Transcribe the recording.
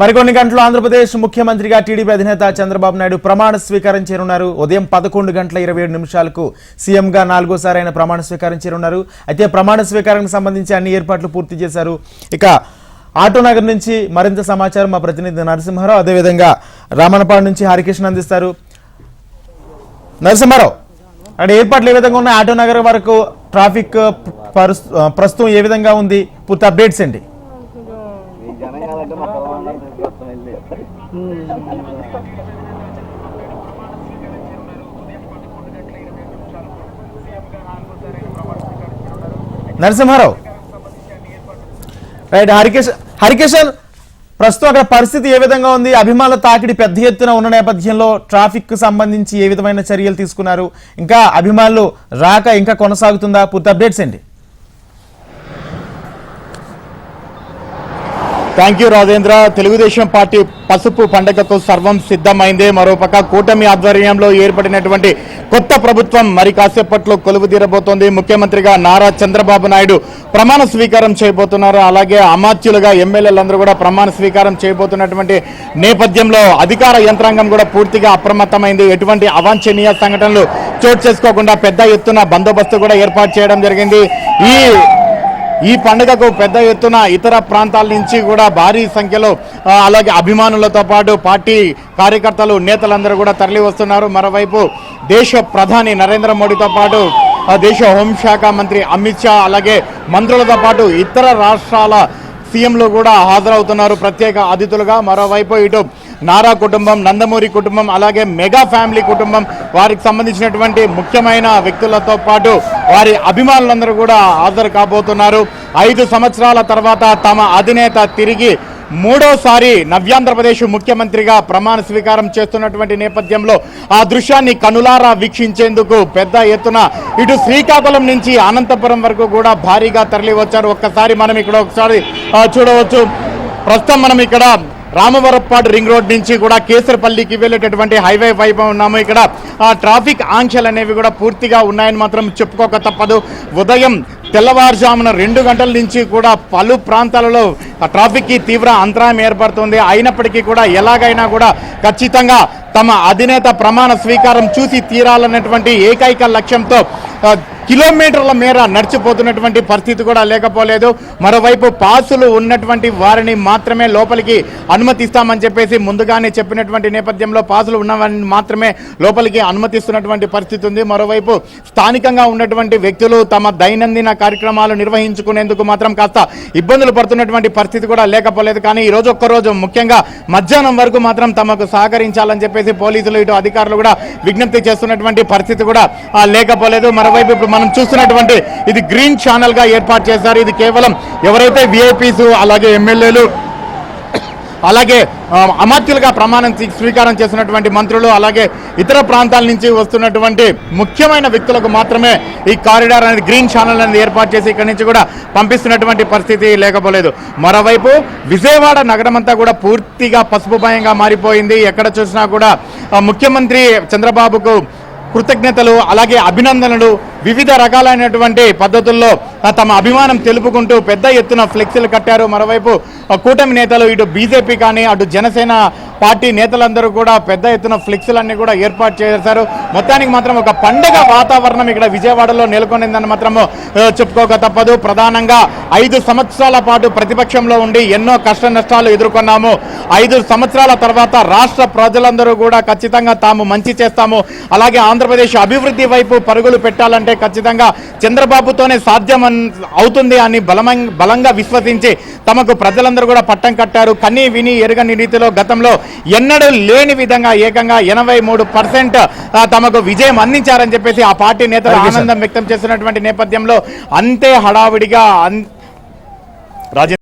మరికొన్ని గంటలు ఆంధ్రప్రదేశ్ ముఖ్యమంత్రిగా టీడీపీ అధినేత చంద్రబాబు నాయుడు ప్రమాణ స్వీకారం చేయనున్నారు. ఉదయం 11:27 సీఎంగా 4వ ఆయన ప్రమాణ స్వీకారం చేయనున్నారు. అయితే ప్రమాణ స్వీకారానికి సంబంధించి అన్ని ఏర్పాట్లు పూర్తి చేశారు. ఇక ఆటోనగర్ నుంచి మరింత సమాచారం మా ప్రతినిధి నరసింహారావు, అదేవిధంగా రామనపాడు నుంచి హరికృష్ణ అందిస్తారు. నరసింహారావు, అక్కడ ఏర్పాట్లు ఏ విధంగా ఉన్నాయి? ఆటోనగర్ వరకు ట్రాఫిక్ ప్రస్తుతం ఏ విధంగా ఉంది? పూర్తి అప్డేట్స్ ఏంటి? నరసింహారావు, రైట్. హరికిషన్, ప్రస్తుతం అక్కడ పరిస్థితి ఏ విధంగా ఉంది? అభిమానుల తాకిడి పెద్ద ఎత్తున ఉన్న నేపథ్యంలో ట్రాఫిక్ కు సంబంధించి ఏ విధమైన చర్యలు తీసుకున్నారు? ఇంకా అభిమానులు రాక ఇంకా కొనసాగుతుందా? పూర్తి అప్డేట్స్ ఏంటి? Thank you Rajendra. Telugu Desam party పసుపు పండుగకు సర్వం సిద్ధమైంది. మరోపక్క కూటమి ఆధ్వర్యంలో ఏర్పడినటువంటి కొత్త ప్రభుత్వం మరి కాసేపట్లో కొలువు తీరబోతోంది. ముఖ్యమంత్రిగా నారా చంద్రబాబు నాయుడు ప్రమాణ స్వీకారం చేయబోతున్నారు. అలాగే అమాత్యులుగా ఎమ్మెల్యేలందరూ కూడా ప్రమాణ స్వీకారం చేయబోతున్నటువంటి నేపథ్యంలో అధికార యంత్రాంగం కూడా పూర్తిగా అప్రమత్తమైంది. ఎటువంటి అవాంఛనీయ సంఘటనలు చోటు చేసుకోకుండా పెద్ద ఎత్తున బందోబస్తు కూడా ఏర్పాటు చేయడం జరిగింది. ఈ పండుగకు పెద్ద ఎత్తున ఇతర ప్రాంతాల నుంచి కూడా భారీ సంఖ్యలో అలాగే అభిమానులతో పాటు పార్టీ కార్యకర్తలు, నేతలందరూ కూడా తరలి వస్తున్నారు. మరోవైపు దేశ ప్రధాని నరేంద్ర మోడీతో పాటు దేశ హోంశాఖ మంత్రి అమిత్ షా, అలాగే మంత్రులతో పాటు ఇతర రాష్ట్రాల సీఎంలు కూడా హాజరవుతున్నారు ప్రత్యేక అతిథులుగా. మరోవైపు ఇటు నారా కుటుంబం, నందమూరి కుటుంబం, అలాగే మెగా ఫ్యామిలీ కుటుంబం, వారికి సంబంధించినటువంటి ముఖ్యమైన వ్యక్తులతో పాటు వారి అభిమానులందరూ కూడా హాజరు కాబోతున్నారు. 5 సంవత్సరాల తర్వాత తమ అధినేత తిరిగి 3వసారి నవ్యాంధ్రప్రదేశ్ ముఖ్యమంత్రిగా ప్రమాణ స్వీకారం చేస్తున్నటువంటి నేపథ్యంలో ఆ దృశ్యాన్ని కనులారా వీక్షించేందుకు పెద్ద ఎత్తున ఇటు శ్రీకాకుళం నుంచి అనంతపురం వరకు కూడా భారీగా తరలి వచ్చారు. ఒక్కసారి మనం ఇక్కడ ఒకసారి చూడవచ్చు. ప్రస్తుతం మనం ఇక్కడ రామవరప్పాడు రింగ్ రోడ్ నుంచి కూడా కేసరపల్లికి వెళ్ళేటటువంటి హైవే వైపు ఉన్నాము. ఇక్కడ ట్రాఫిక్ ఆంక్షలు అనేవి కూడా పూర్తిగా ఉన్నాయని మాత్రం చెప్పుకోక తప్పదు. ఉదయం తెల్లవారుజామున 2 గంటల నుంచి కూడా పలు ప్రాంతాలలో ట్రాఫిక్కి తీవ్ర అంతరాయం ఏర్పడుతుంది. అయినప్పటికీ కూడా ఎలాగైనా కూడా ఖచ్చితంగా తమ అధినేత ప్రమాణ స్వీకారం చూసి తీరాలన్నటువంటి ఏకైక లక్ష్యంతో కిలోమీటర్ల మేర నడిచిపోతున్నటువంటి పరిస్థితి కూడా లేకపోలేదు. మరోవైపు పాసులు ఉన్నటువంటి వారిని మాత్రమే లోపలికి అనుమతిస్తామని చెప్పేసి ముందుగానే చెప్పినటువంటి నేపథ్యంలో పాసులు ఉన్నవారిని మాత్రమే లోపలికి అనుమతిస్తున్నటువంటి పరిస్థితి ఉంది. మరోవైపు స్థానికంగా ఉన్నటువంటి వ్యక్తులు తమ దైనందిన కార్యక్రమాలు నిర్వహించుకునేందుకు మాత్రం కాస్త ఇబ్బందులు పడుతున్నటువంటి పరిస్థితి కూడా లేకపోలేదు. కానీ ఈరోజు ఒక్కరోజు ముఖ్యంగా మధ్యాహ్నం వరకు మాత్రం తమకు సహకరించాలని చెప్పేసి పోలీసులు, ఇటు అధికారులు కూడా విజ్ఞప్తి చేస్తున్నటువంటి పరిస్థితి కూడా లేకపోలేదు. మరోవైపు ఇప్పుడు మనం చూస్తున్నటువంటి ఇది గ్రీన్ ఛానల్ గా ఏర్పాటు చేశారు. ఇది కేవలం ఎవరైతే విఐపీస్, అలాగే ఎమ్మెల్యేలు, అలాగే అమాత్యులుగా ప్రమాణం స్వీకారం చేస్తున్నటువంటి మంత్రులు, అలాగే ఇతర ప్రాంతాల నుంచి వస్తున్నటువంటి ముఖ్యమైన వ్యక్తులకు మాత్రమే ఈ కారిడార్ అనేది, గ్రీన్ ఛానల్ అనేది ఏర్పాటు చేసి ఇక్కడి నుంచి కూడా పంపిస్తున్నటువంటి పరిస్థితి లేకపోలేదు. మరోవైపు విజయవాడ నగరం అంతా కూడా పూర్తిగా పసుపుమయంగా మారిపోయింది. ఎక్కడ చూసినా కూడా ముఖ్యమంత్రి చంద్రబాబుకు కృతజ్ఞతలు, అలాగే అభినందనలు, వివిధ రకాలైనటువంటి పద్ధతుల్లో తమ అభిమానం తెలుపుకుంటూ పెద్ద ఎత్తున ఫ్లెక్సీలు కట్టారు. మరోవైపు కూటమి నేతలు, ఇటు బీజేపీ కానీ అటు జనసేన పార్టీ నేతలందరూ కూడా పెద్ద ఎత్తున ఫ్లెక్సీలన్నీ కూడా ఏర్పాటు చేశారు. మొత్తానికి మాత్రం ఒక పండగ వాతావరణం ఇక్కడ విజయవాడలో నెలకొనిందని మాత్రము చెప్పుకోక తప్పదు. ప్రధానంగా 5 సంవత్సరాల పాటు ప్రతిపక్షంలో ఉండి ఎన్నో కష్ట నష్టాలు ఎదుర్కొన్నాము. 5 సంవత్సరాల తర్వాత రాష్ట్ర ప్రజలందరూ కూడా ఖచ్చితంగా తాము మంచి చేస్తాము, అలాగే ఆంధ్రప్రదేశ్ అభివృద్ధి వైపు పరుగులు పెట్టాలంటే ఖచ్చితంగా చంద్రబాబుతోనే సాధ్యం అవుతుంది అని బలంగా విశ్వసించి తమకు ప్రజలందరూ కూడా పట్టం కట్టారు. కన్నీ విని ఎరుగని రీతిలో గతంలో ఎన్నడూ లేని విధంగా ఏకంగా 83% తమకు విజయం అందించారని చెప్పేసి ఆ పార్టీ నేతలు ఆనందం వ్యక్తం చేస్తున్నటువంటి నేపథ్యంలో అంతే హడావిడిగా